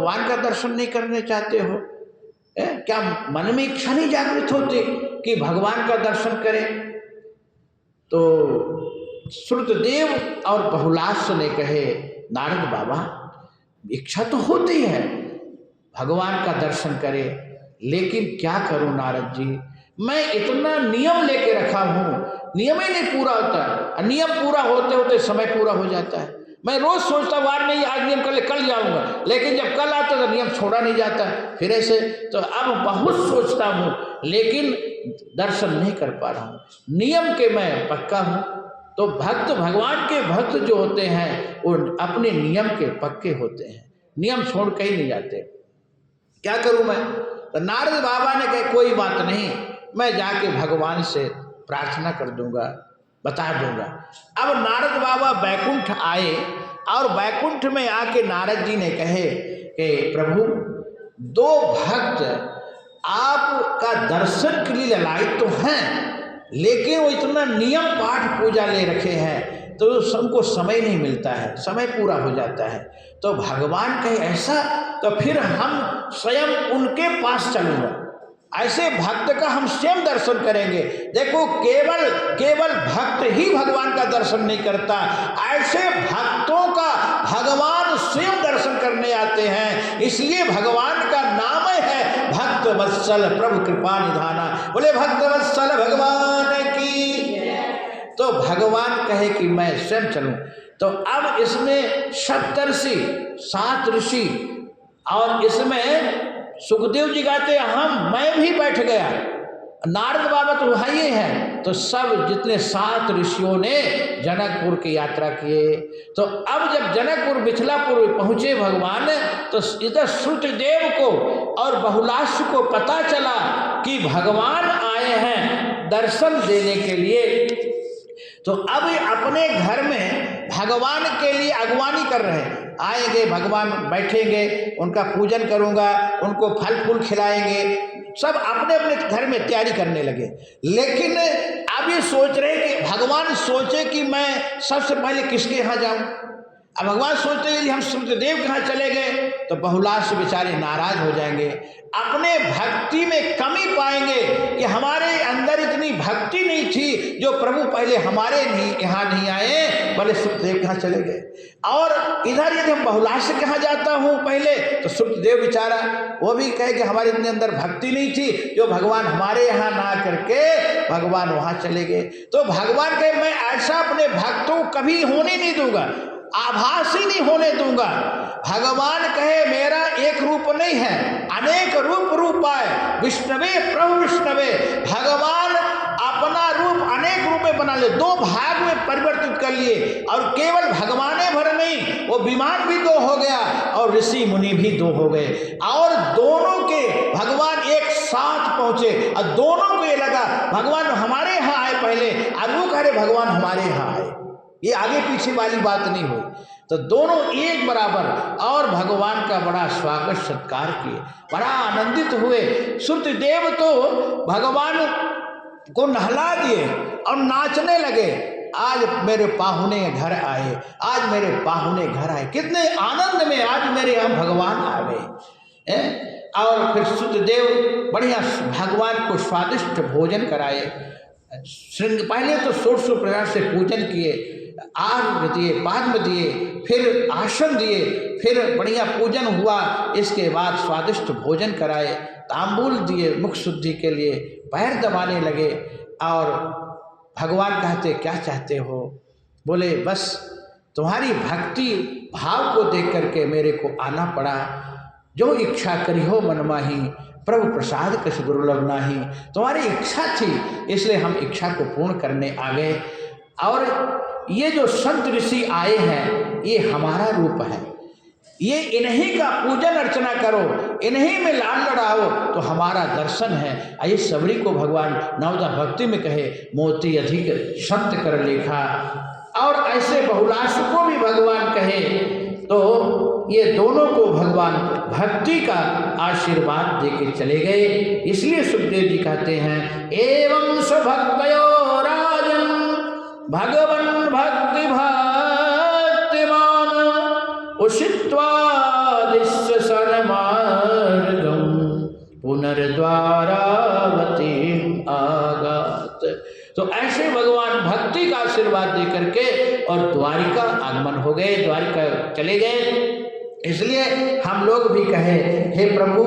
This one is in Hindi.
भगवान का दर्शन नहीं करने चाहते हो? क्या मन में इच्छा नहीं जागृत होती कि भगवान का दर्शन करें? तो श्रुतदेव और बहुलास्व ने कहे, नारद बाबा इच्छा तो होती है भगवान का दर्शन करे, लेकिन क्या करूं नारद जी, मैं इतना नियम लेके रखा हूं, नियम ही नहीं पूरा होता। नियम पूरा होते होते समय पूरा हो जाता है। मैं रोज सोचता वार नहीं आज नियम कर ले, कल जाऊंगा, लेकिन जब कल आता तो नियम छोड़ा नहीं जाता। फिर ऐसे तो अब बहुत सोचता हूं, लेकिन दर्शन नहीं कर पा रहा हूं। नियम के मैं पक्का हूं। तो भक्त, भगवान के भक्त जो होते हैं वो अपने नियम के पक्के होते हैं, नियम छोड़ के ही नहीं जाते। क्या करूं मैं? तो नारद बाबा ने कहा कोई बात नहीं, मैं जाके भगवान से प्रार्थना कर दूंगा, बता दूंगा। अब नारद बाबा बैकुंठ आए और बैकुंठ में आके नारद जी ने कहे कि प्रभु, दो भक्त आपका दर्शन के लिए लायक तो हैं, लेकिन वो इतना नियम पाठ पूजा ले रखे हैं तो सबको समय नहीं मिलता है, समय पूरा हो जाता है। तो भगवान कहे ऐसा, तो फिर हम स्वयं उनके पास चलूंगा, ऐसे भक्त का हम स्वयं दर्शन करेंगे। देखो केवल भक्त ही भगवान का दर्शन नहीं करता, ऐसे भक्तों का भगवान स्वयं दर्शन करने आते हैं। इसलिए भगवान का नाम है भक्त वत्सल प्रभु कृपा निधाना। बोले भक्त वत्सल भगवान की। तो भगवान कहे कि मैं स्वयं चलूं। तो अब इसमें सप्तर्षि, 7 ऋषि, और इसमें सुखदेव जी कहते मैं भी बैठ गया, नारद बाबा तो भाई हैं। तो सब जितने 7 ऋषियों ने जनकपुर की यात्रा किए। तो अब जब जनकपुर मिथिलापुर पहुँचे भगवान, तो इधर श्रुतदेव को और बहुलास्व को पता चला कि भगवान आए हैं दर्शन देने के लिए। तो अब अपने घर में भगवान के लिए अगवानी कर रहे हैं। आएंगे भगवान, बैठेंगे, उनका पूजन करूंगा, उनको फल फूल खिलाएंगे, सब अपने अपने घर में तैयारी करने लगे। लेकिन अब ये सोच रहे कि भगवान सोचे कि मैं सबसे पहले किसके यहाँ जाऊं। अब भगवान सोचते यदि हम श्रुतदेव के यहाँ चले गए तो बहुलास्व बेचारे नाराज हो जाएंगे, अपने भक्ति में कमी पाएंगे कि हमारे अंदर इतनी भक्ति नहीं थी जो प्रभु पहले हमारे यहाँ नहीं आए, बोले श्रुतदेव के यहाँ चले गए। और इधर यदि हम बहुलास्व के यहाँ जाता हूँ पहले, तो श्रुतदेव बेचारा वो भी कहे कि हमारे इतने अंदर भक्ति नहीं थी जो भगवान हमारे यहाँ ना करके भगवान वहाँ चले गए। तो भगवान कहे मैं ऐसा अपने भक्तों को कभी होने नहीं दूंगा, आभास ही नहीं होने दूंगा। भगवान कहे मेरा एक रूप नहीं है, अनेक रूप आए, विष्णवे प्रभु विष्णवे। भगवान अपना रूप अनेक रूप में बना ले, 2 भाग में परिवर्तित कर लिए। और केवल भगवाने भर नहीं, वो विमान भी 2 हो गया और ऋषि मुनि भी 2 हो गए, और दोनों के भगवान एक साथ पहुंचे। और दोनों को ये लगा भगवान हमारे यहाँ आए पहले, और वो कह रहे भगवान हमारे यहाँ आए। ये आगे पीछे वाली बात नहीं हुई। तो दोनों एक बराबर, और भगवान का बड़ा स्वागत सत्कार किए, बड़ा आनंदित हुए। श्रुतदेव तो भगवान को नहला दिए और नाचने लगे, आज मेरे पाहुने घर आए, आज मेरे पाहुने घर आए, कितने आनंद में आज मेरे यहाँ भगवान आ गए। और फिर श्रुतदेव बढ़िया भगवान को स्वादिष्ट भोजन कराए। पहले तो 100 प्रकार से पूजन किए, आर्घ्य दिए, पाद्य दिए, फिर आसन दिए, फिर बढ़िया पूजन हुआ। इसके बाद स्वादिष्ट भोजन कराए, तांबूल दिए मुख शुद्धि के लिए, पैर दबाने लगे। और भगवान कहते क्या चाहते हो? बोले बस तुम्हारी भक्ति भाव को देख करके मेरे को आना पड़ा, जो इच्छा करी हो मन माही, प्रभु प्रसाद कछ दुर्लभ नाही। तुम्हारी इच्छा थी, इसलिए हम इच्छा को पूर्ण करने आ गए। और ये जो संत ऋषि आए हैं ये हमारा रूप है, ये इन्हीं का पूजन अर्चना करो, इन्हीं में लाल लड़ाओ तो हमारा दर्शन है। आइए सबरी को भगवान नवदा भक्ति में कहे मोती अधिक संत कर लेखा। और ऐसे बहुलास्व को भी भगवान कहे। तो ये दोनों को भगवान भक्ति का आशीर्वाद देके चले गए। इसलिए सुखदेव जी कहते हैं एवं स्वभक्तयो राजन भगवन भक्ति भक्तिमान उषित्वा दिश्य सन द्वारावती आगात। तो ऐसे भगवान भक्ति का आशीर्वाद दे करके और द्वारिका आगमन हो गए, द्वारिका चले गए। इसलिए हम लोग भी कहे, हे प्रभु